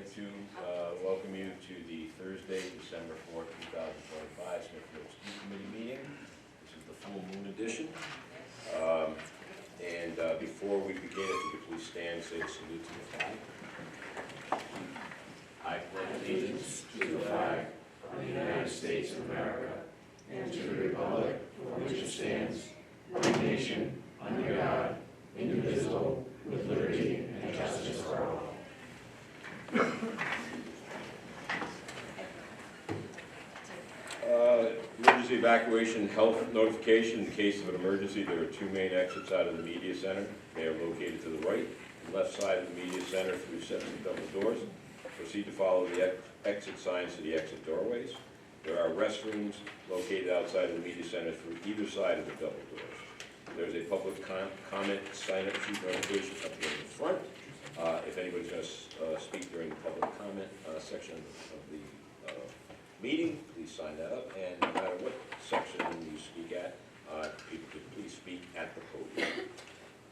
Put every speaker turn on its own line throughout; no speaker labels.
like to welcome you to the Thursday, December 4th, 2025 Smithfield School Committee meeting. This is the full moon edition. Before we begin, if you could please stand and say a salute to the flag. I pledge allegiance to the flag of the United States of America and to the republic for which it stands, one nation, under God, indivisible, with liberty and justice for all. Emergency evacuation health notification. In the case of an emergency, there are two main exits out of the media center. They are located to the right and left side of the media center through 70 double doors. Proceed to follow the exit signs to the exit doorways. There are restrooms located outside of the media center through either side of the double doors. There's a public comment sign-up sheet notification up here in the front. If anybody's going to speak during the public comment section of the meeting, please sign that up. And no matter what section you speak at, people could please speak at the podium.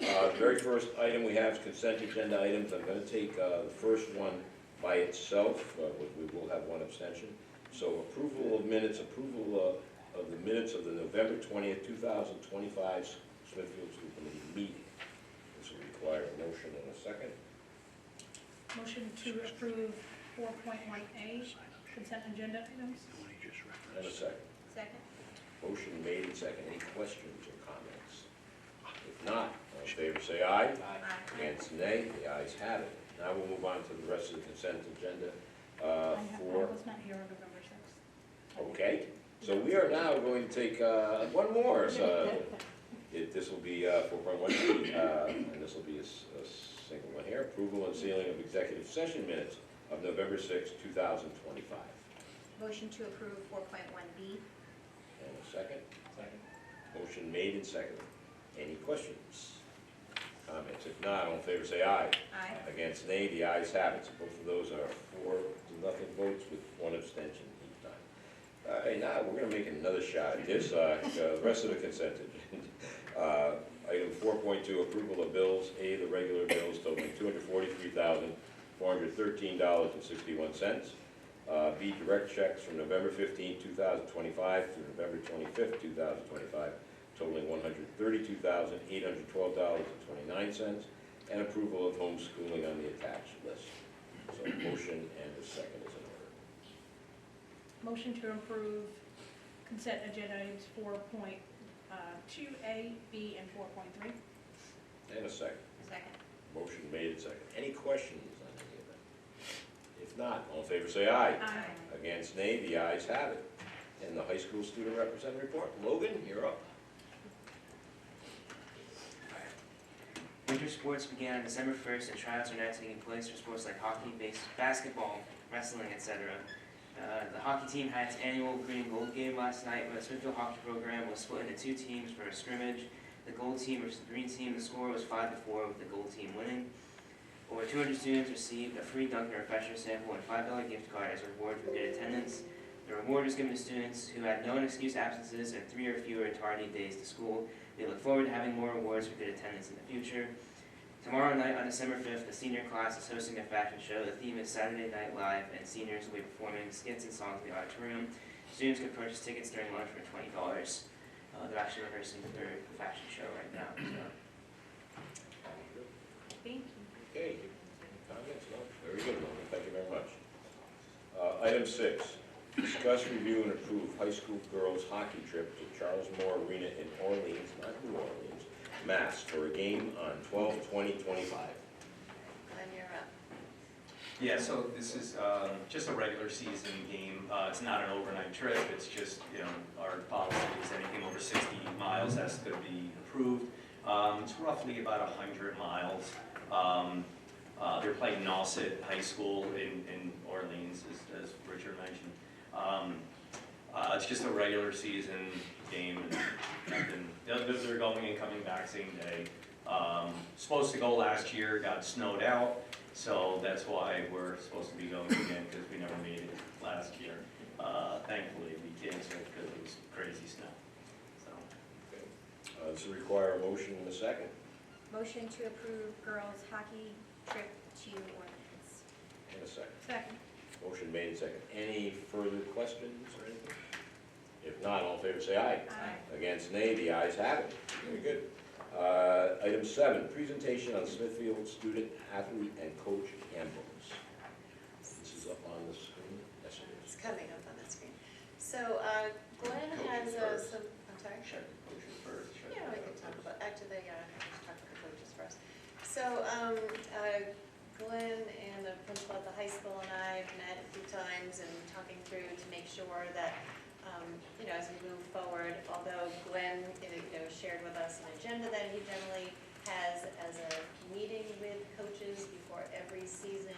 The very first item we have is consent agenda items. I'm going to take the first one by itself. We will have one abstention. So approval of minutes, approval of the minutes of the November 20th, 2025 Smithfield School Committee meeting. This will require a motion and a second.
Motion to approve 4.1A, consent agenda items.
And a second.
Second.
Motion made and second. Any questions or comments? If not, all in favor say aye.
Aye.
Against nay. The ayes have it. Now we'll move on to the rest of the consent agenda.
I was not here on November 6th.
Okay, so we are now going to take one more. So this will be 4.1, and this will be a single one here. Approval and sealing of executive session minutes of November 6, 2025.
Motion to approve 4.1B.
And a second? Second. Motion made and seconded. Any questions? Comments? If not, all in favor say aye.
Aye.
Against nay, the ayes have it. So both of those are 4-0 votes with one abstention each time. All right, now we're going to make another shot at this. The rest of the consent agenda. Item 4.2, approval of bills. A, the regular bills totaling $243,413.61. B, direct checks from November 15, 2025 to November 25, 2025, totaling $132,812.29, and approval of homeschooling on the attached list. So motion and a second is in order.
Motion to approve consent agenda items 4.2A, B, and 4.3.
And a second.
Second.
Motion made and second. Any questions on any of that? If not, all in favor say aye.
Aye.
Against nay, the ayes have it. And the high school student representative report. Logan, you're up.
Winter sports began on December 1st, and tryouts are now taking place for sports like hockey, basketball, wrestling, etc. The hockey team had its annual green and gold game last night, where the Smithfield hockey program was split into two teams for a scrimmage. The gold team versus the green team, the score was 5-4 with the gold team winning. Over 200 students received a free Dunkin' refresher sample and $5 gift card as a reward for good attendance. The reward was given to students who had no excuse absences and 3 or fewer tardy days to school. We look forward to having more awards for good attendance in the future. Tomorrow night on December 5th, the senior class is hosting a fashion show. The theme is Saturday Night Live, and seniors will be performing skits and songs in the auditorium. Students can purchase tickets during lunch for $20. They're actually rehearsing for their fashion show right now. So.
Thank you.
Okay. Comments? No? Very good, Logan. Thank you very much. Item 6. Discuss, review, and approve high school girls hockey trip to Charles Moore Arena in Orleans, not New Orleans, Mass, for a game on 12/20/25.
Glenn, you're up.
Yeah, so this is just a regular season game. It's not an overnight trip. It's just, our policy is anything over 60 miles has to be approved. It's roughly about 100 miles. They're playing Nauset High School in Orleans, as Richard mentioned. It's just a regular season game, and they're going and coming back same day. Supposed to go last year, got snowed out, so that's why we're supposed to be going again, because we never made it last year. Thankfully, we canceled because it was crazy snow. So.
Okay. This will require a motion in a second.
Motion to approve girls hockey trip to Orleans.
In a second. Motion made and second. Any further questions or anything? If not, all in favor say aye.
Aye.
Against nay, the ayes have it. Very good. Item 7, presentation on Smithfield student, athlete, and coach handbooks. This is up on the screen. Yes, it
It's
is.
coming up on the screen. So Glenn has
Coaches first.
some, I'm sorry?
Sure, coaches first. sure.
Yeah, we can talk about, actually, let's talk about the coaches first. So Glenn and the principal at the high school and I have met a few times and talking through to make sure that, as we move forward, although Glenn, shared with us an agenda that he generally has as a meeting with coaches before every season,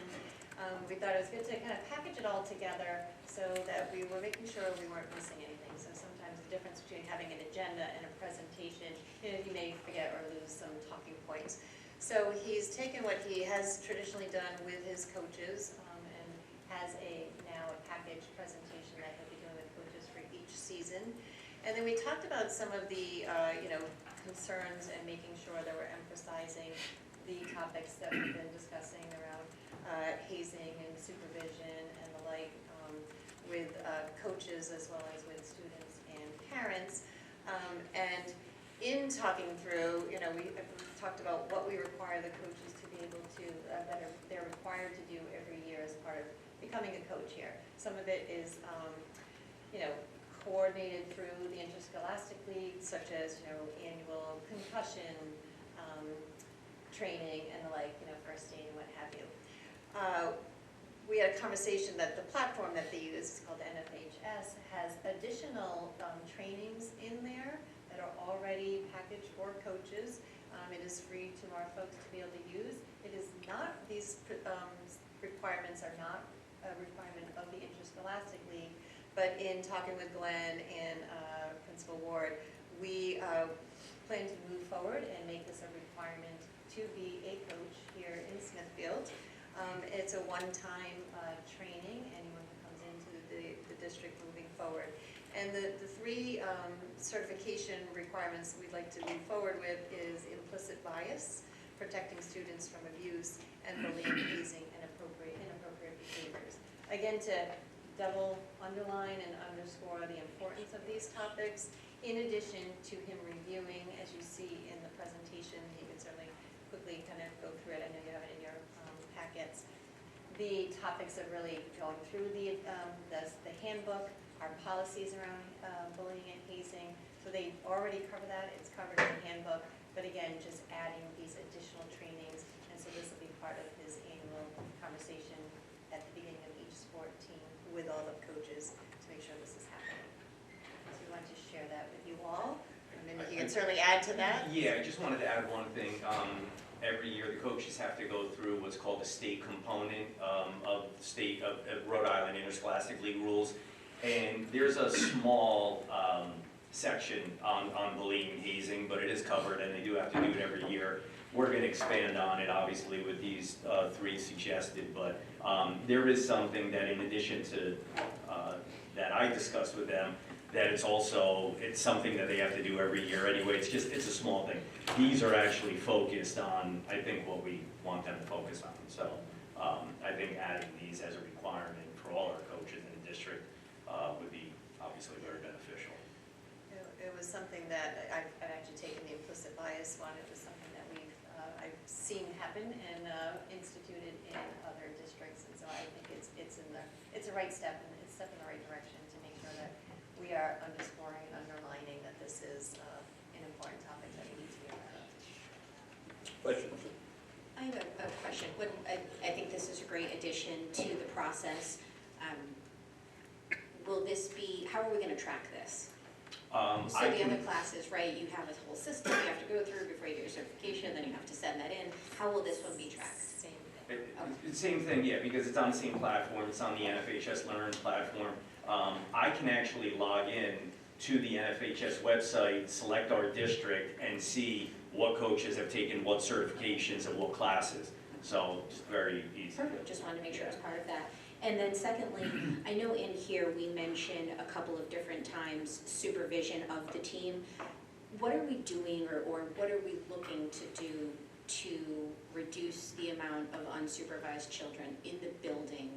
we thought it was good to kind of package it all together so that we were making sure we weren't missing anything. So sometimes the difference between having an agenda and a presentation, you may forget or lose some talking points. So he's taken what he has traditionally done with his coaches and has now a package presentation that he'll be doing with coaches for each season. And then we talked about some of the concerns and making sure that we're emphasizing the topics that we've been discussing around hazing and supervision and the like with coaches as well as with students and parents. And in talking through, we talked about what we require the coaches to be able to, that they're required to do every year as part of becoming a coach here. Some of it is, coordinated through the interscholastic league, such as, annual concussion training and the like, first aid and what have you. We had a conversation that the platform that they use is called NFHS, has additional trainings in there that are already packaged for coaches. It is free to our folks to be able to use. It is not, these requirements are not a requirement of the Interscholastic League, but in talking with Glenn and Principal Ward, we plan to move forward and make this a requirement to be a coach here in Smithfield. It's a one-time training, anyone who comes into the district moving forward. And the three certification requirements we'd like to move forward with is implicit bias, protecting students from abuse, and bullying, hazing, and inappropriate behaviors. Again, to double underline and underscore the importance of these topics, in addition to him reviewing, as you see in the presentation, he could certainly quickly kind of go through it. I know you have it in your packets. The topics of really going through the handbook, our policies around bullying and hazing. So they already cover that, it's covered in the handbook, but again, just adding these additional trainings. And so this will be part of his annual conversation at the beginning of each sport team with all the coaches to make sure this is happening. So we want to share that with you all. And then you can certainly add to that.
Yeah, I just wanted to add one thing. Every year, the coaches have to go through what's called the state component of Rhode Island Interscholastic League rules. And there's a small section on bullying and hazing, but it is covered, and they do have to do it every year. We're going to expand on it, obviously, with these three suggested, but there is something that, in addition to that I discussed with them, that it's something that they have to do every year anyway. It's a small thing. These are actually focused on, I think, what we want them to focus on. So I think adding these as a requirement for all our coaches in the district would be obviously very beneficial.
It was something that I've actually taken the implicit bias one. It was something that I've seen happen and instituted in other districts, and so I think it's a right step, and it's a step in the right direction to make sure that we are underscoring and underlining that this is an important topic that we need to be aware of.
Questions?
I have a question. I think this is a great addition to the process. How are we going to track this? So the other classes, right, you have a whole system you have to go through before you get your certification, then you have to send that in. How will this one be tracked?
Same thing, yeah, because it's on the same platform. It's on the NFHS Learn platform. I can actually log in to the NFHS website, select our district, and see what coaches have taken what certifications and what classes. So it's very easy.
Perfect, just wanted to make sure it's part of that. And then secondly, I know in here we mentioned a couple of different times supervision of the team. What are we doing or what are we looking to do to reduce the amount of unsupervised children in the building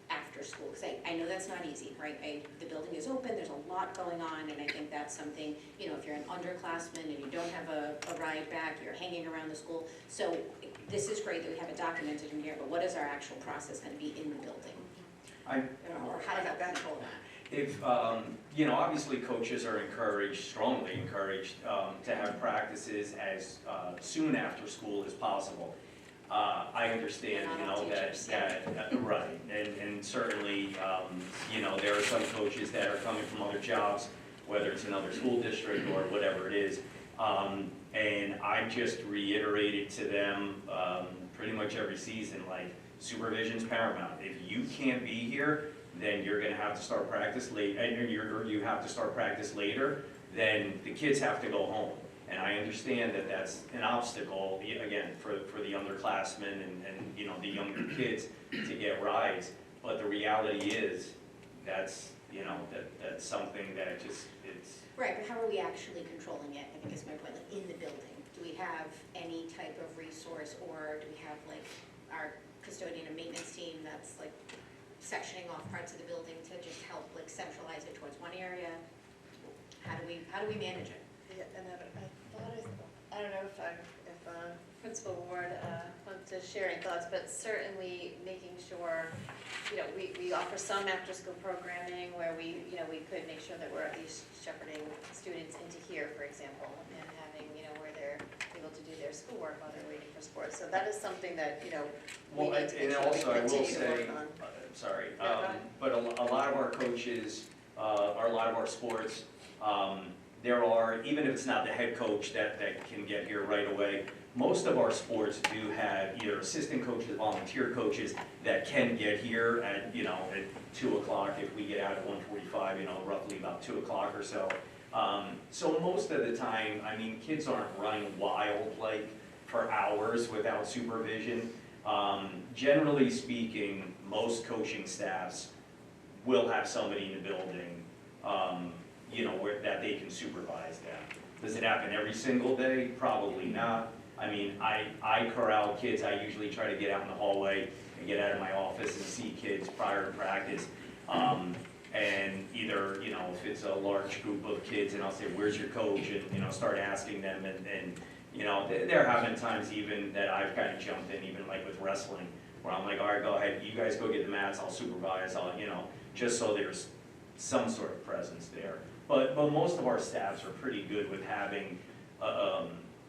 after school? because I know that's not easy, right? The building is open, there's a lot going on, and I think that's something, you know, if you're an underclassman and you don't have a ride back, you're hanging around the school. So this is great that we have it documented in here, but what is our actual process gonna be in the building? Or how to control that?
If, you know, obviously coaches are encouraged, strongly encouraged, to have practices as soon after school as possible. I understand, you know, right, and certainly, you know, there are some coaches that are coming from other jobs, whether it's another school district or whatever it is. And I just reiterated to them, pretty much every season, like, supervision's paramount. If you can't be here, then you're gonna have to start practice late, and you have to start practice later, then the kids have to go home. And I understand that that's an obstacle, again, for the underclassmen and, you know, the younger kids to get rides. But the reality is, that's, you know, that's something that just, it's.
Right, but how are we actually controlling it, I think is my point, like in the building? Do we have any type of resource, or do we have like our custodian and maintenance team that's like sectioning off parts of the building to just help like centralize it towards one area? How do we manage it?
Yeah, and I don't know if Principal Ward wants to share any thoughts, but certainly making sure, you know, we offer some after-school programming where we could make sure that we're at least shepherding students into here, for example, and having, you know, where they're able to do their schoolwork while they're waiting for sports. So that is something that, you know, we
Well,
need to make
and
sure we
also I will
continue to
say,
work on.
sorry,
Yeah, go ahead.
but a lot of our coaches, or a lot of our sports, there are, even if it's not the head coach that can get here right away, most of our sports do have either assistant coaches, volunteer coaches that can get here at, you know, at 2 o'clock if we get out at 1:45, you know, roughly about 2 o'clock or so. So most of the time, I mean, kids aren't running wild like for hours without supervision. Generally speaking, most coaching staffs will have somebody in the building, you know, that they can supervise them. Does it happen every single day? Probably not. I mean, I corral kids. I usually try to get out in the hallway and get out of my office and see kids prior to practice. And either, you know, if it's a large group of kids, and I'll say, where's your coach? And, you know, start asking them. And you know, there have been times even that I've kind of jumped in, even like with wrestling, where I'm like, all right, go ahead, you guys go get the mats, I'll supervise, you know, just so there's some sort of presence there. But most of our staffs are pretty good with having,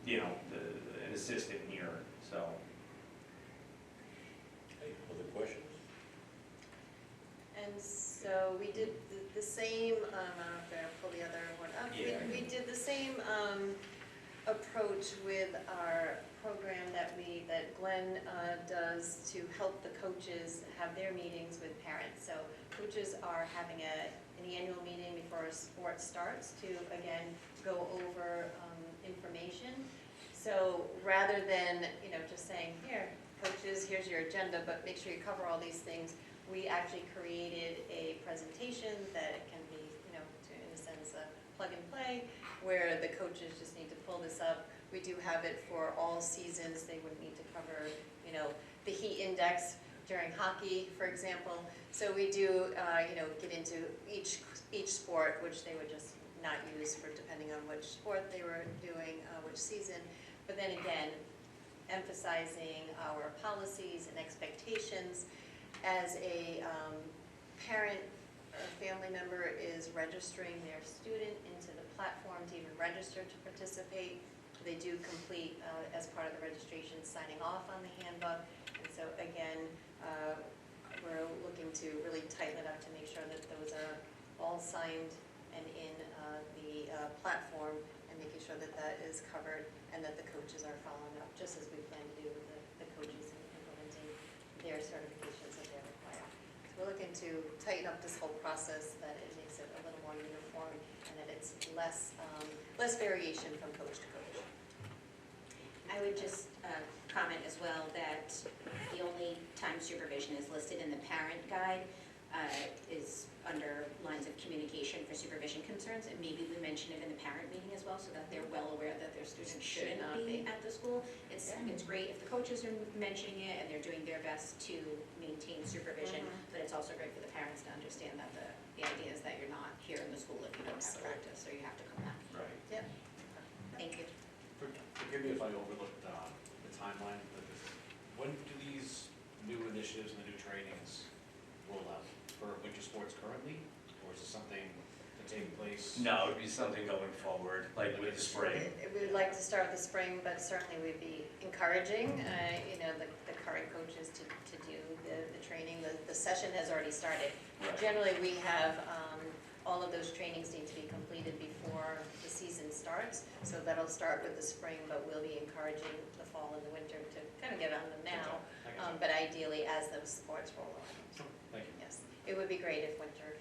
you know, an assistant here, so.
Any other questions?
And so we did the same, I don't know if I'll pull the other one up.
Yeah.
We did the same approach with our program that Glenn does to help the coaches have their meetings with parents. So coaches are having an annual meeting before a sport starts to, again, go over information. So rather than, you know, just saying, here, coaches, here's your agenda, but make sure you cover all these things, we actually created a presentation that can be, you know, in a sense, a plug and play, where the coaches just need to pull this up. We do have it for all seasons. They would need to cover, you know, the heat index during hockey, for example. So we do, you know, get into each sport, which they would just not use for depending on which sport they were doing, which season. But then again, emphasizing our policies and expectations. As a parent or family member is registering their student into the platform to even register to participate, they do complete, as part of the registration, signing off on the handbook. And so again, we're looking to really tighten it up to make sure that those are all signed and in the platform, and making sure that that is covered and that the coaches are following up, just as we plan to do with the coaches in implementing their certifications that they require. So we're looking to tighten up this whole process, that it makes it a little more uniform and that it's less variation from coach to coach.
I would just comment as well that the only time supervision is listed in the parent guide is under lines of communication for supervision concerns, and maybe we mention it in the parent meeting as well, so that they're well aware that their students shouldn't be at the school. It's great if the coaches are mentioning it and they're doing their best to maintain supervision, but it's also great for the parents
I overlooked the timeline, but when do these new initiatives and the new trainings roll out? For winter sports currently, or is this something to take place?
No, it'd be something going forward, like with the spring.
We would like to start with the spring, but certainly we'd be encouraging, the current coaches to do the training. The session has already started.
Right.
Generally, we have, all of those trainings need to be completed before the season starts. So that'll start with the spring, but we'll be encouraging the fall and the winter to kind of get on them now. But ideally, as those sports roll on.
Thank you.
Yes, it would be great if winter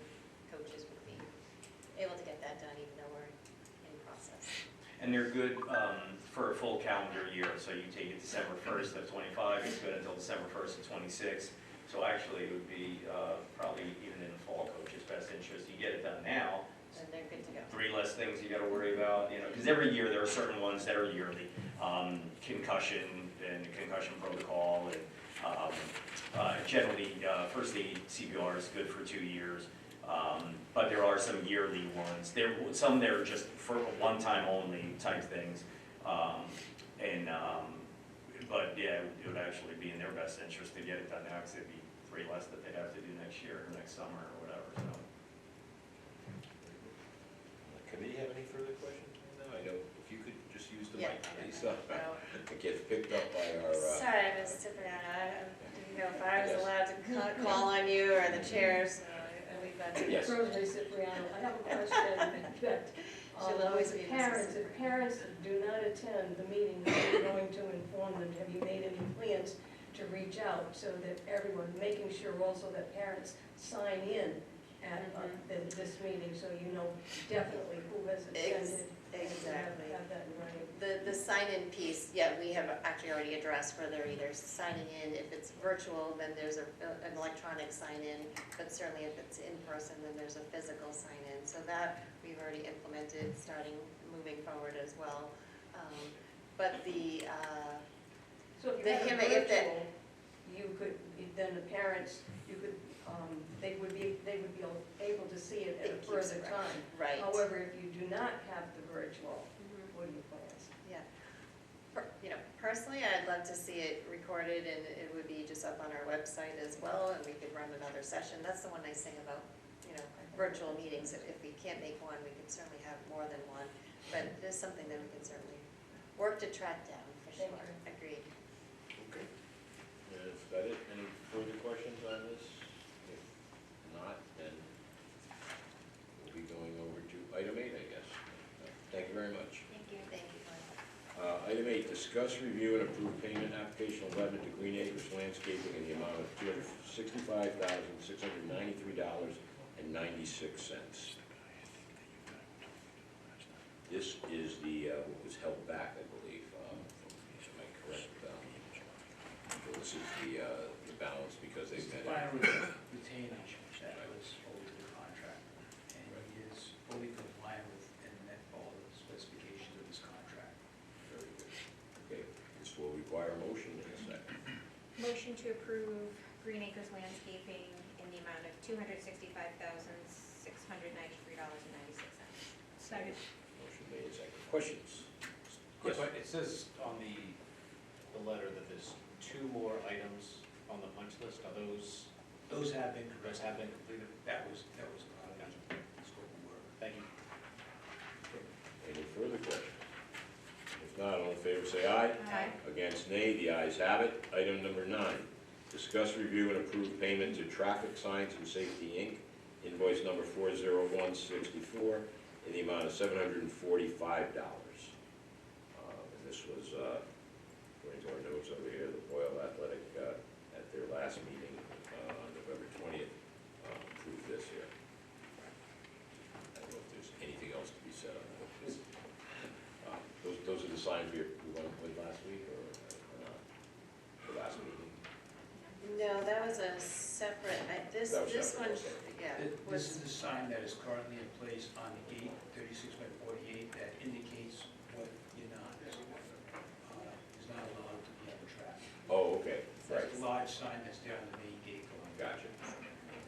coaches would be able to get that done, even though we're in process.
And they're good for a full calendar year, so you take it December 1st of '25, it's good until December 1st of '26. So actually, it would be probably even in the fall coach's best interest, you get it done now.
And they're good to go.
3 less things you gotta worry about, because every year there are certain ones that are yearly. Concussion and concussion protocol, and generally, first aid CPR is good for 2 years. But there are some yearly ones. Some that are just for one-time only type things. But yeah, it would actually be in their best interest to get it done now, because it'd be 3 less that they'd have to do next year or next summer or whatever, so.
Committee have any further questions? No, I know, if you could just use the
Yeah,
mic,
I
please.
know.
It gets picked up by our,
Sorry, Ms. Cipriano, I didn't know if I was
Yes.
allowed to call on you or the chairs, so we've got to.
Yes.
Rosemary Cipriano, I have a question that,
She'll always be
parents,
Mrs.
if parents do not attend the meeting, are you going to inform them? Have you made any plans to reach out so that everyone, making sure also that parents sign in at this meeting, so you know definitely who has attended?
Exactly.
Have that in writing.
The sign-in piece, yeah, we have actually already addressed where they're either signing in. If it's virtual, then there's an electronic sign-in, but certainly if it's in person, then there's a physical sign-in. So that we've already implemented, moving forward as well. But
So if
The
you had
him-
a
if the-
virtual, you could, then the parents, you could, they would be able to see it at a
It keeps
further
it right.
time.
Right.
However, if you do not have the virtual,
Mhm.
what are your plans?
Yeah. Personally, I'd love to see it recorded, and it would be just up on our website as well, and we could run another session. That's the one nice thing about, virtual meetings. If we can't make one, we can certainly have more than one. But it is something that we can certainly work to track down, for sure.
Thank you.
Agreed.
okay. Is that it? Any further questions on this? If not, then we'll be going over to item 8, I guess. Thank you very much.
Thank you. Thank you, Glenn.
Item 8, discuss, review, and approve payment application 11 to Green Acres Landscaping in the amount of $265,693.96. This is what was held back, I believe. Am I correct? This is the balance because they've had.
Final retainage that was owed to the contract, and he is fully compliant with and met all the specifications of this contract.
Very good. Okay, this will require a motion in a second.
Motion to approve Green Acres Landscaping in the amount of $265,693.96.
Second.
Motion made in second. Questions?
Quick,
Yes.
it says on the letter that there's 2 more items on the punch list. Are those
Those have been
completed?
That was scope of work.
Thank you.
Any further questions? If not, all in favor say aye.
Aye.
Against, nay. The ayes have it. Item number 9, discuss, review, and approve payment to Traffic Signs and Safety, Inc., invoice number 40164, in the amount of $745. And this was, according to our notes over here, the Boyle Athletic, at their last meeting on November 20th, approved this here. I don't know if there's anything else to be said on that. Those are the signs we went with last week, or not? The last meeting?
No, that was a separate, this
That was
one,
separate, okay.
yeah,
This is
was,
the sign that is currently in place on the gate, 36 by 48, that indicates what is not allowed to be on the track.
Oh, okay, right,
That's a large sign that's there on the main gate going.
gotcha.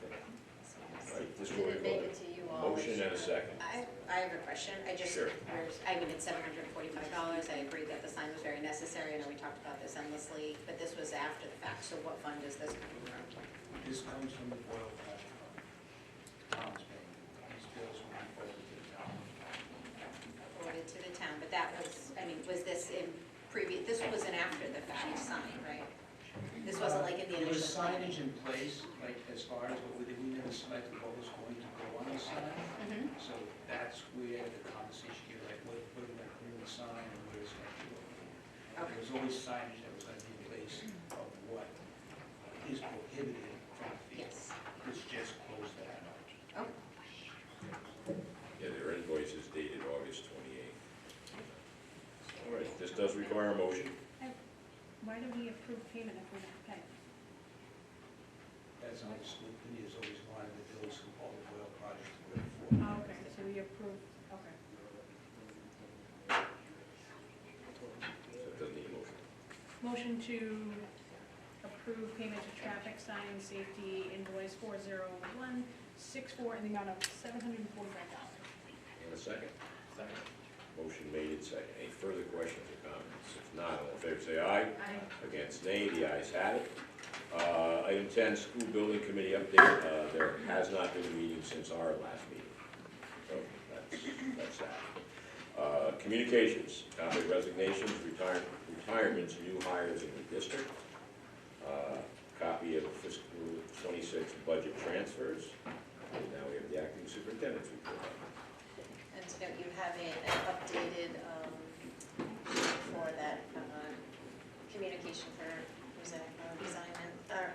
Okay. All right, this will
did it make
require
it to you all?
motion and a second.
I I have a question.
Sure.
I mean, it's $745. I agree that the sign was very necessary. I know we talked about this endlessly, but this was after the fact, so what fund is this coming from?
This comes from the Boyle Project Fund. Town's paying. These bills will be forwarded to the town.
Forwarded to the town, but that was, I mean, was this in this was an after the fact sign, right? This wasn't like in the
There was
initial planning?
signage in place, like as far as what we never selected what was going to go on the sign.
Mhm.
So that's where the conversation, you're like, what are we going to put in the sign and what is going to go?
Okay.
There was always signage that was going to be in place of what is prohibited from the field.
Yes.
This just closed that out.
Oh,
Yeah, their invoice is dated August 28th. All right, this does require a motion.
Why do we approve payment if we don't pay?
That's how the school committee has always wanted the bills from all the Boyle projects to go for.
Oh, okay, so we approve, okay.
So it doesn't need a motion.
Motion to approve payment to traffic sign safety invoice 40164 in the amount of $745.
And a second.
Second.
Motion made and second. Any further questions or comments? If not, all in favor say aye.
Aye.
Against nay, the ayes have it. Item 10, school building committee update. There has not been a meeting since our last meeting. So that's that. Communications, copy of resignations, retirements, new hires in the district. Copy of fiscal 26 budget transfers. And now we have the acting superintendent's report.
And to note, you have an updated for that communication for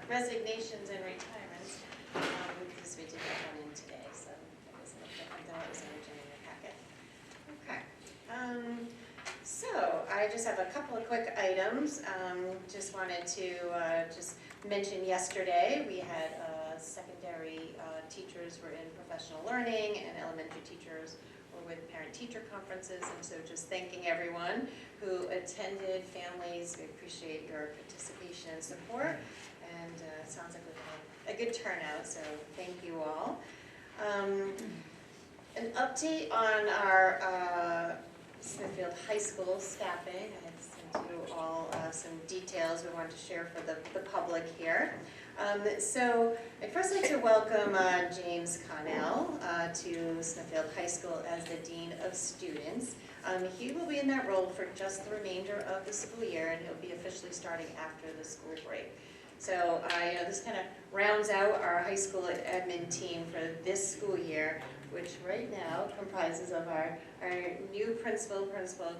resignations and retirements, because we did that one in today, so that was a little different than what was originally in your packet. Okay. So I just have a couple of quick items. Just wanted to just mention yesterday, we had secondary teachers were in professional learning and elementary teachers were with parent-teacher conferences, and so just thanking everyone who attended, families, we appreciate your participation and support, and it sounds like we had a good turnout, so thank you all. An update on our Smithfield High School staffing. I had sent you all some details we wanted to share for the public here. So I'd first like to welcome James Connell to Smithfield High School as the Dean of Students. He will be in that role for just the remainder of the school year, and he'll be officially starting after the school break. So this kind of rounds out our high school admin team for this school year, which right now comprises of our new principal,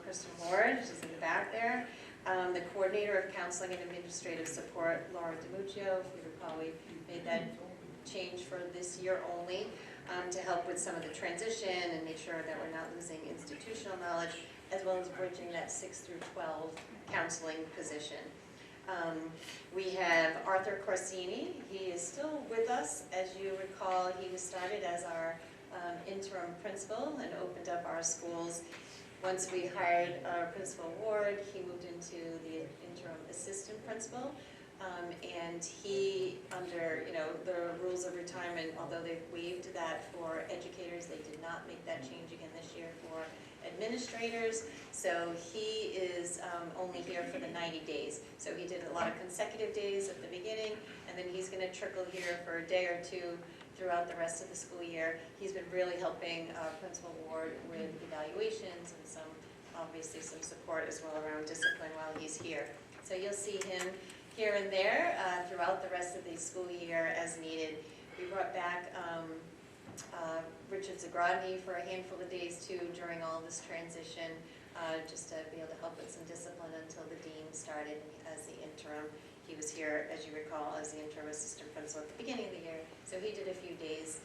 Kristen Ward, which is in the back there, the coordinator of counseling and administrative support, Laura DiMuccio. If you recall, we made that change for this year only to help with some of the transition and make sure that we're not losing institutional knowledge, as well as bridging that 6 through 12 counseling position. We have Arthur Corsini. He is still with us. As you recall, he was started as our interim principal and opened up our schools. Once we hired our Principal Ward, he moved into the interim assistant principal. And he, under the rules of retirement, although they've waived that for educators, they did not make that change again this year for administrators. So he is only here for the 90 days. So he did a lot of consecutive days at the beginning, and then he's going to trickle here for a day or two throughout the rest of the school year. He's been really helping Principal Ward with evaluations and obviously some support as well around discipline while he's here. So you'll see him here and there throughout the rest of the school year as needed. We brought back Richard Zagrodny for a handful of days too during all this transition, just to be able to help with some discipline until the dean started as the interim. He was here, as you recall, as the interim assistant principal at the beginning of the year. So he did a few days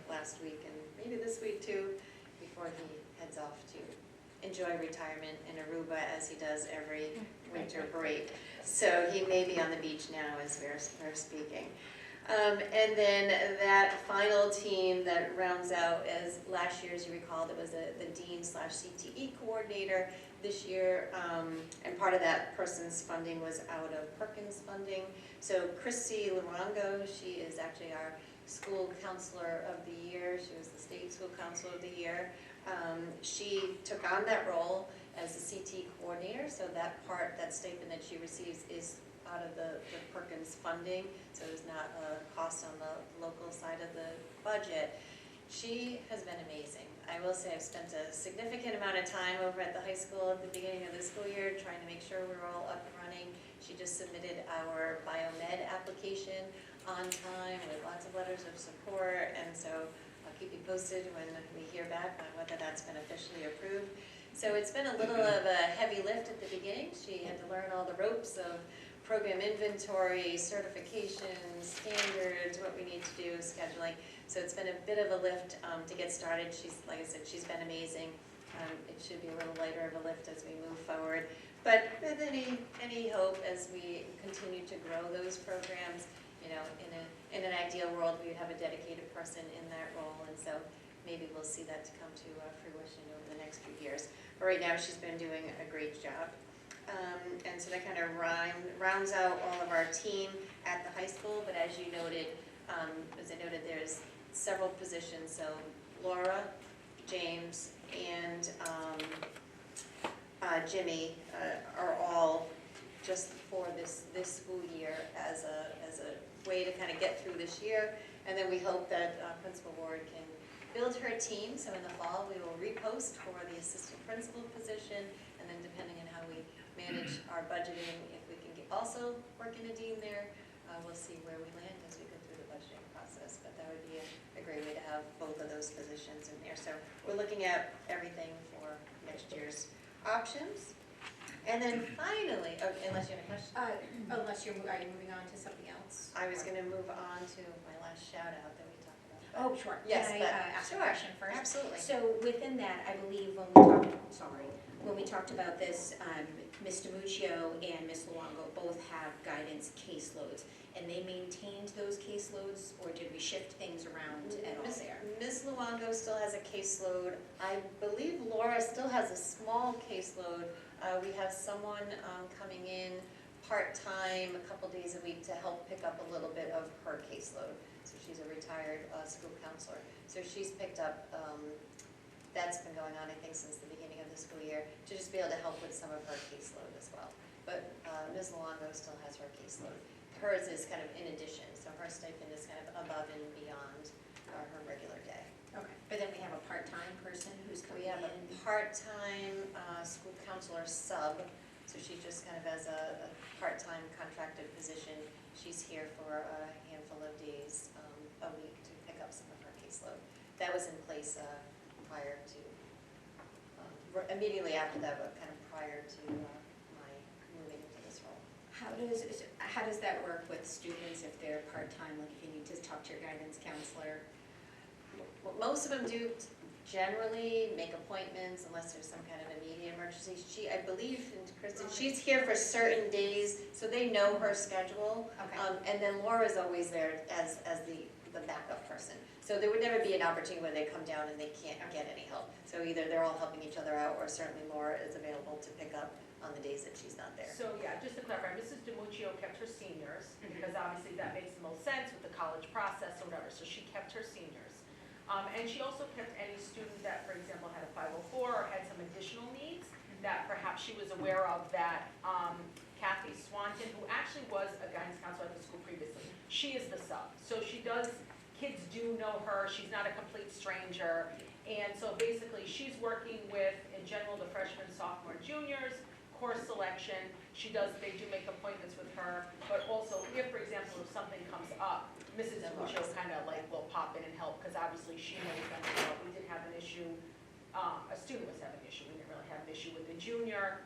last week and maybe this week too, before he heads off to enjoy retirement in Aruba, as he does every winter break. So he may be on the beach now as we're speaking. And then that final team that rounds out, as last year, as you recall, there was the dean/CTE coordinator. This year, and part of that person's funding was out of Perkins funding. So Chrissy Lurango, she is actually our school counselor of the year. She was the state school counselor of the year. She took on that role as the CT coordinator, so that stipend that she receives is out of the Perkins funding, so it's not a cost on the local side of the budget. She has been amazing. I will say I've spent a significant amount of time over at the high school at the beginning of the school year trying to make sure we're all up and running. She just submitted our biomed application on time with lots of letters of support, and so I'll keep you posted when we hear back on whether that's been officially approved. So it's been a little of a heavy lift at the beginning. She had to learn all the ropes of program inventory, certifications, standards, what we need to do, scheduling. So it's been a bit of a lift to get started. She's, like I said, she's been amazing. It should be a little lighter of a lift as we move forward. But with any hope as we continue to grow those programs, you know, in an ideal world, we would have a dedicated person in that role. And so maybe we'll see that to come to fruition over the next few years. But right now, she's been doing a great job. And so that kind of rounds out all of our team at the high school. But as you noted, as I noted, there's several positions. So Laura, James, and Jimmy are all just for this school year as a way to kind of get through this year. And then we hope that Principal Ward can build her team. So in the fall, we will repost for the assistant principal position. And then depending on how we manage our budgeting, if we can also work in a dean there, we'll see where we land as we go through the budgeting process. But that would be a great way to have both of those positions in there. So we're looking at everything for next year's options. And then finally, unless you have a question?
Are you moving on to something else?
I was going to move on to my last shout out that we talked about.
Oh, sure.
Yes,
Can I
but-
ask a
sure,
question first?
Absolutely.
So within that, I believe when we talked about this, Ms. DiMuccio and Ms. Luongo both have guidance caseloads, and they maintained those caseloads, or did we shift things around at all there?
Ms. Luongo still has a caseload. I believe Laura still has a small caseload. We have someone coming in part-time, a couple days a week to help pick up a little bit of her caseload. So she's a retired school counselor. So she's picked up, that's been going on, I think, since the beginning of the school year, to just be able to help with some of her caseload as well. But Ms. Luongo still has her caseload. Hers is kind of in addition, so her stipend is kind of above and beyond her regular day.
Okay, but then we have a part-time person who's coming
We have a
in.
part-time school counselor sub, so she just kind of has a part-time contracted position. She's here for a handful of days a week to pick up some of her caseload. That was in place prior to, immediately after that, but kind of prior to my moving into this role.
How does that work with students if they're part-time, like if you need to talk to your guidance counselor?
What most of them do generally make appointments unless there's some kind of immediate emergency. I believe, and Kristen, she's here for certain days, so they know her schedule.
Okay.
And then Laura's always there as the backup person. So there would never be an opportunity where they come down and they can't get any help. So either they're all helping each other out, or certainly Laura is available to pick up on the days that she's not there.
So, yeah, just to clarify, Mrs. DiMuccio kept her seniors, because obviously that makes the most sense with the college process or whatever, so she kept her seniors. And she also kept any student that, for example, had a 504 or had some additional needs that perhaps she was aware of, that Kathy Swanton, who actually was a guidance counselor at the school previously, she is the sub. So she does, kids do know her, she's not a complete stranger. And so basically she's working with, in general, the freshmen, sophomore, juniors, course selection. They do make appointments with her, but also if, for example, if something comes up, Mrs. DiMuccio kind of like will pop in and help, because obviously she knows them as well. We did have an issue, a student was having an issue. We didn't really have an issue with the junior.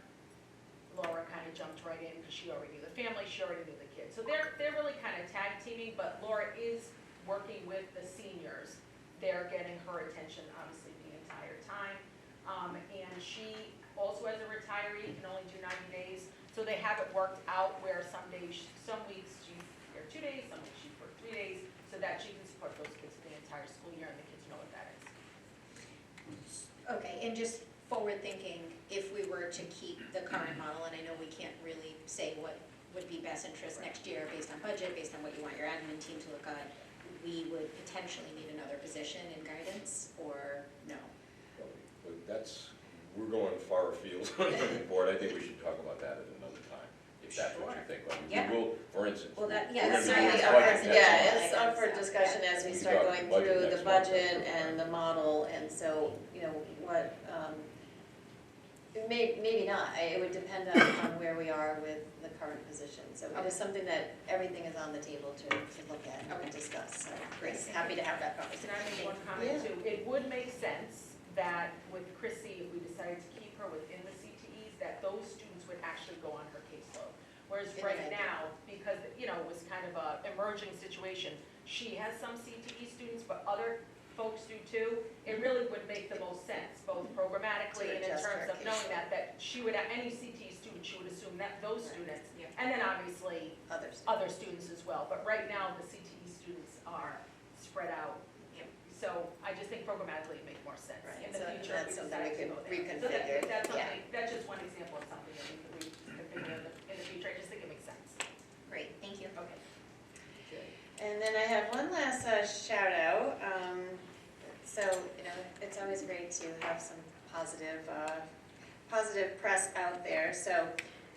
Laura kind of jumped right in because she already knew the family, she already knew the kids. So they're really kind of tag teaming, but Laura is working with the seniors. They're getting her attention, obviously, the entire time. And she also, as a retiree, can only do 90 days. So they have it worked out where some weeks she's here 2 days, some weeks she's for 3 3 days, so that she can support those kids for the entire school year, and the kids know what that is.
Okay, and just forward thinking, if we were to keep the current model, and I know we can't really say what would be best interest next year based on budget, based on what you want your admin team to look at, we would potentially need another position in guidance, or no?
But that's, we're going far afield on the board. I think we should talk about that at another time, if that's what you think. Like,
Yeah.
we will, for instance.
Well, that-
we're
yeah,
gonna
that's
be
certainly
doing
up
budget
for-
next
Yeah,
month.
it's up for discussion as we
We
start
talk
going
budget
through the
next month.
budget and the model, and so, you know, what, maybe not, it would depend on where we are with the current position. So it is something that everything is on the table to look at and discuss, so
Great.
yes, happy to have that conversation.
Can I make one comment too? It would make sense that with Chrissy, if we decided to keep her within the CTEs, that those students would actually go on her caseload. Whereas
Good
right
idea.
now, because, you know, it was kind of a emerging situation, she has some CTE students, but other folks do too. It really would make the most sense, both programmatically
To
and in
adjust
terms
her
of knowing that she would, any CTE student, she would assume that those
Right.
students,
Yeah.
and then obviously
Others.
other students as well. But right now, the CTE students are spread out.
Yep.
So I just think programmatically it makes more sense
Right,
in the
so
future if
that's
we
something
decide
we
to go
could
there. So
reconfigure,
that's
yeah.
something, that's just one example of something that we could reconfigure in the future. I just think it makes sense.
Great, thank you.
Okay.
And then I have one last shout out. So, you know, it's always great to have some positive press out there. So,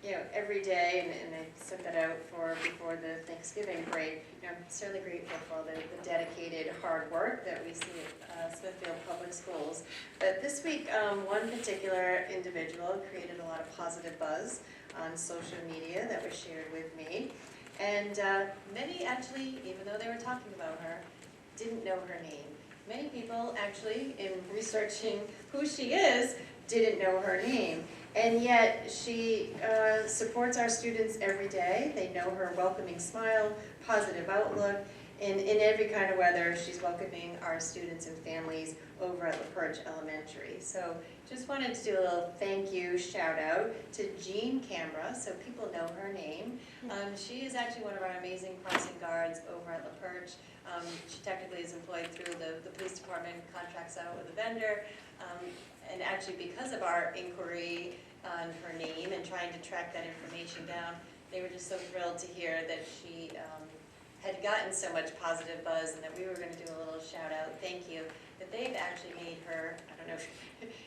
you know, every day, and I sent that out before the Thanksgiving break, you know, I'm certainly grateful for all the dedicated hard work that we see at Smithfield Public Schools. But this week, one particular individual created a lot of positive buzz on social media that was shared with me. And many actually, even though they were talking about her, didn't know her name. Many people actually, in researching who she is, didn't know her name. And yet she supports our students every day. They know her welcoming smile, positive outlook. In every kind of weather, she's welcoming our students and families over at La Perche Elementary. So just wanted to do a little thank you shout out to Jean Cambra, so people know her name. She is actually one of our amazing crossing guards over at La Perche. She technically is employed through the police department, contracts out with a vendor. And actually, because of our inquiry on her name and trying to track that information down, they were just so thrilled to hear that she had gotten so much positive buzz, and that we were going to do a little shout out, thank you, that they've actually made her, I don't know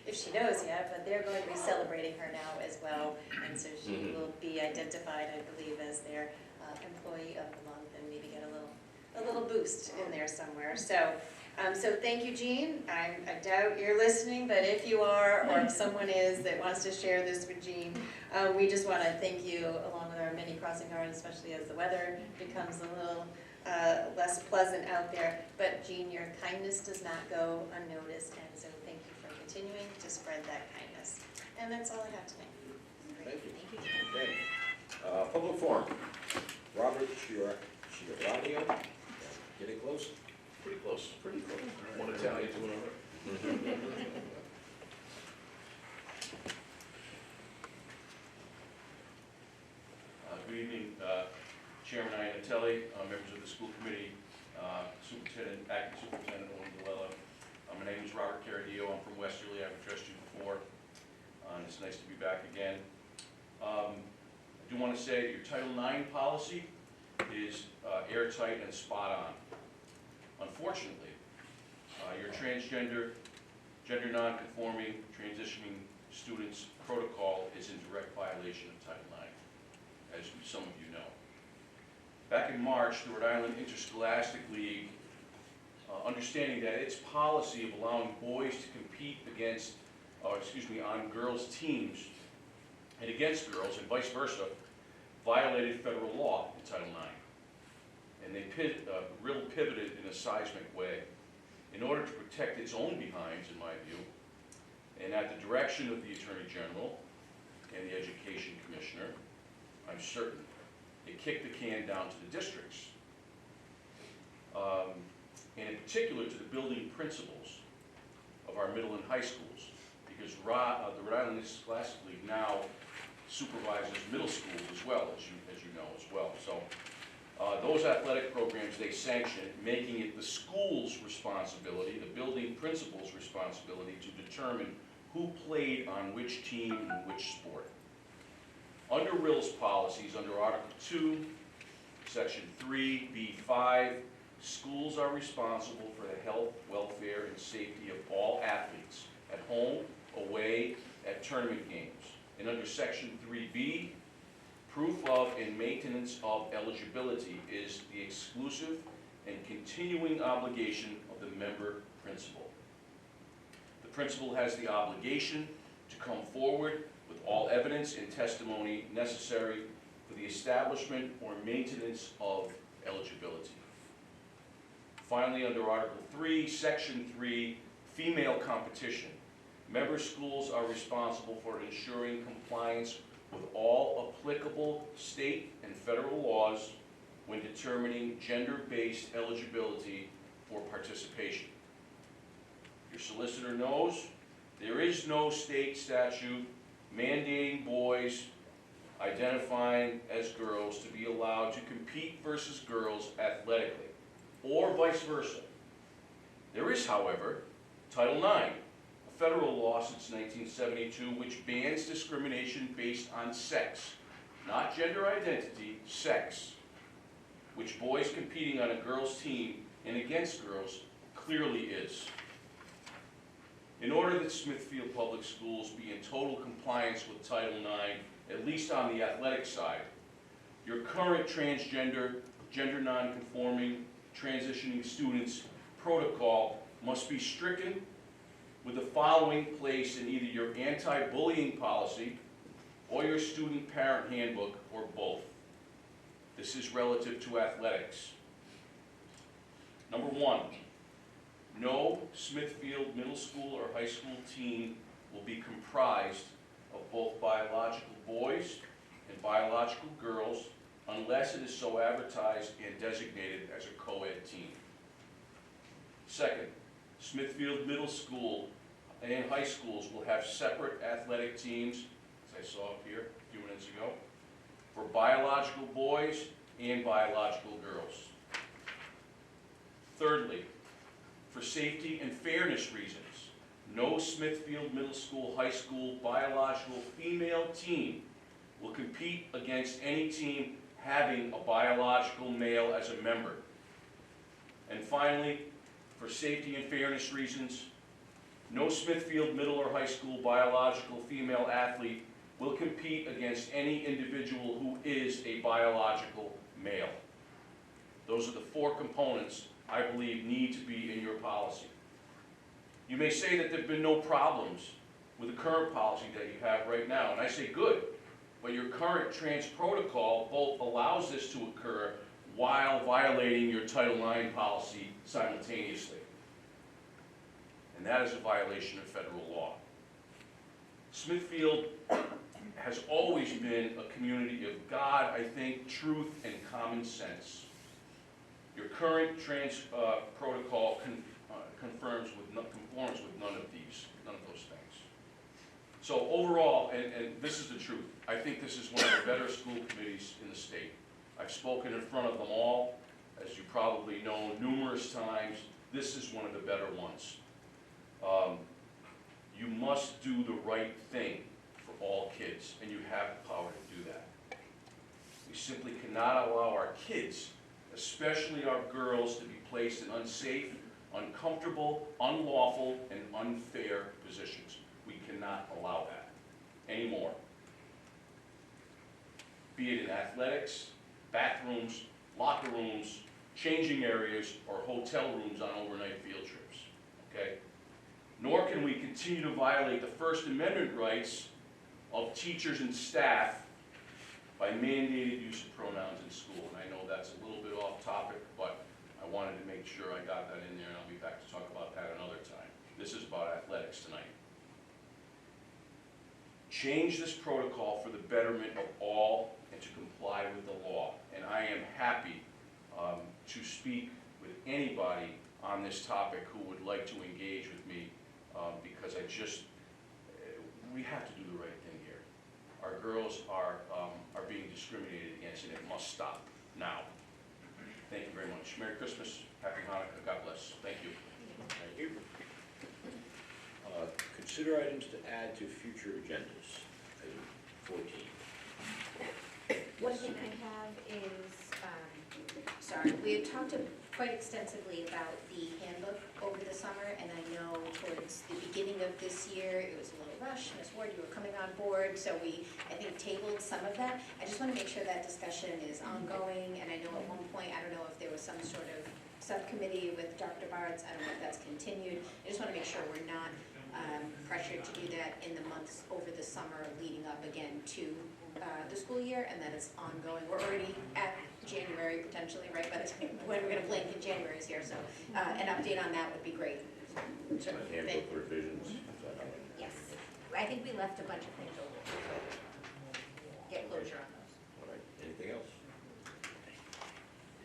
if she knows yet, but they're going to be celebrating her now as well. And so she will be identified, I believe, as their employee of the month, and maybe get a little boost in there somewhere. So thank you, Jean. I doubt you're listening, but if you are, or if someone is that wants to share this with Jean, we just want to thank you, along with our many crossing guards, especially as the weather becomes a little less pleasant out there. But Jean, your kindness does not go unnoticed, and so thank you for continuing to spread that kindness. And that's all I have tonight.
Thank you.
Thank you.
Okay. Public forum. Robert Chiaravio. Getting close?
Pretty close.
Pretty close.
One Italian to another. Good evening, Chairman Iannatelli, members of the school committee, Superintendent, Acting Superintendent Owen. My name is Robert Caradillo. I'm from Westerly. I've addressed you before. And it's nice to be back again. I do want to say that your Title IX policy is airtight and spot on. Unfortunately, your transgender, gender non-conforming, transitioning students protocol is in direct violation of Title IX, as some of you know. Back in March, the Rhode Island Interscholastic League, understanding that its policy of allowing boys to compete on girls' teams and against girls and vice versa, violated federal law in Title IX. And they really pivoted in a seismic way in order to protect its own behinds, in my view, and at the direction of the Attorney General and the Education Commissioner, I'm certain, they kicked the can down to the districts, and in particular to the building principals of our middle and high schools, because the Rhode Island Interscholastic League now supervises middle schools as well, as you know as well. So Those athletic programs they sanction, making it the school's responsibility, the building principal's responsibility to determine who played on which team and which sport. Under RIL's policies, under Article 2, Section 3B5, schools are responsible for the health, welfare, and safety of all athletes at home, away, at tournament games. And under Section 3B, proof of and maintenance of eligibility is the exclusive and continuing obligation of the member principal. The principal has the obligation to come forward with all evidence and testimony necessary for the establishment or maintenance of eligibility. Finally, under Article 3, Section 3, female competition, member schools are responsible for ensuring compliance with all applicable state and federal laws when determining gender-based eligibility for participation. Your solicitor knows there is no state statute mandating boys identifying as girls to be allowed to compete versus girls athletically, or vice versa. There is, however, Title IX, a federal law since 1972 which bans discrimination based on sex, not gender identity, sex, which boys competing on a girls' team and against girls clearly is. In order that Smithfield Public Schools be in total compliance with Title IX, at least on the athletic side, your current transgender, gender non-conforming, transitioning students protocol must be stricken with the following placed in either your anti-bullying policy or your student parent handbook, or both. This is relative to athletics. Number 1, no Smithfield middle school or high school team will be comprised of both biological boys and biological girls unless it is so advertised and designated as a co-ed team. Second, Smithfield Middle School and high schools will have separate athletic teams, as I saw up here a few minutes ago, for biological boys and biological girls. Thirdly, for safety and fairness reasons, no Smithfield Middle School, high school biological female team will compete against any team having a biological male as a member. And finally, for safety and fairness reasons, no Smithfield middle or high school biological female athlete will compete against any individual who is a biological male. Those are the 4 components I believe need to be in your policy. You may say that there have been no problems with the current policy that you have right now, and I say good, but your current trans protocol both allows this to occur while violating your Title IX policy simultaneously. And that is a violation of federal law. Smithfield has always been a community of God, I think, truth, and common sense. Your current trans protocol conforms with none of those things. So overall, and this is the truth, I think this is one of the better school committees in the state. I've spoken in front of them all, as you probably know, numerous times. This is one of the better ones. You must do the right thing for all kids, and you have the power to do that. We simply cannot allow our kids, especially our girls, to be placed in unsafe, uncomfortable, unlawful, and unfair positions. We cannot allow that anymore. Be it in athletics, bathrooms, locker rooms, changing areas, or hotel rooms on overnight field trips, okay? Nor can we continue to violate the First Amendment rights of teachers and staff by mandated use of pronouns in school. And I know that's a little bit off topic, but I wanted to make sure I got that in there, and I'll be back to talk about that another time. This is about athletics tonight. Change this protocol for the betterment of all and to comply with the law. And I am happy to speak with anybody on this topic who would like to engage with me, because we have to do the right thing here. Our girls are being discriminated against, and it must stop now. Thank you very much. Merry Christmas, Happy Hanukkah, God bless. Thank you.
Thank you. Consider items to add to future agendas, item 14.
One thing I have is, sorry, we had talked quite extensively about the handbook over the summer, and I know towards the beginning of this year, it was a little rushed. Ms. Ward, you were coming on board, so we, I think, tabled some of that. I just want to make sure that discussion is ongoing, and I know at one point, I don't know if there was some sort of subcommittee with Dr. Bartz, I don't know if that's continued. I just want to make sure we're not pressured to do that in the months over the summer leading up again to the school year, and that it's ongoing. We're already at January potentially, right, by the time when we're gonna blink in January is here, so an update on that would be great.
Handbook revisions. Is that how it-
Yes, I think we left a bunch of things over, so get closure on those.
All right, anything else?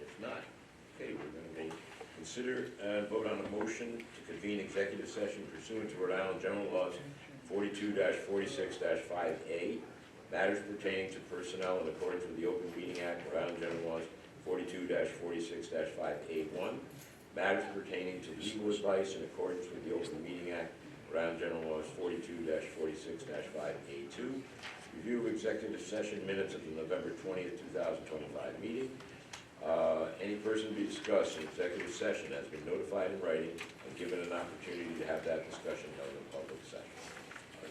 If not, okay, we're gonna consider and vote on a motion to convene executive session pursuant to Rhode Island General Laws 42-46-5A, matters pertaining to personnel in accordance with the Open Meeting Act, Rhode Island General Laws 42-46-5A1, matters pertaining to legal advice in accordance with the Open Meeting Act, Rhode Island General Laws 42-46-5A2, review of executive session minutes of the November 20th, 2025 meeting. Any person to be discussed in executive session has been notified in writing and given an opportunity to have that discussion held in public session.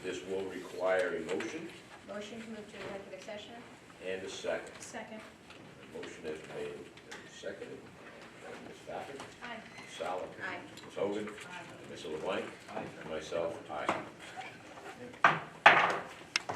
This will require a motion
Motion to move to executive session?
and a second.
Second.
Motion is made and seconded. Ms. Thacker?
Aye.
Ms. Sauer?
Aye.
Ms. Hogan? Mr. LeBlanc?
Aye.
And myself, aye.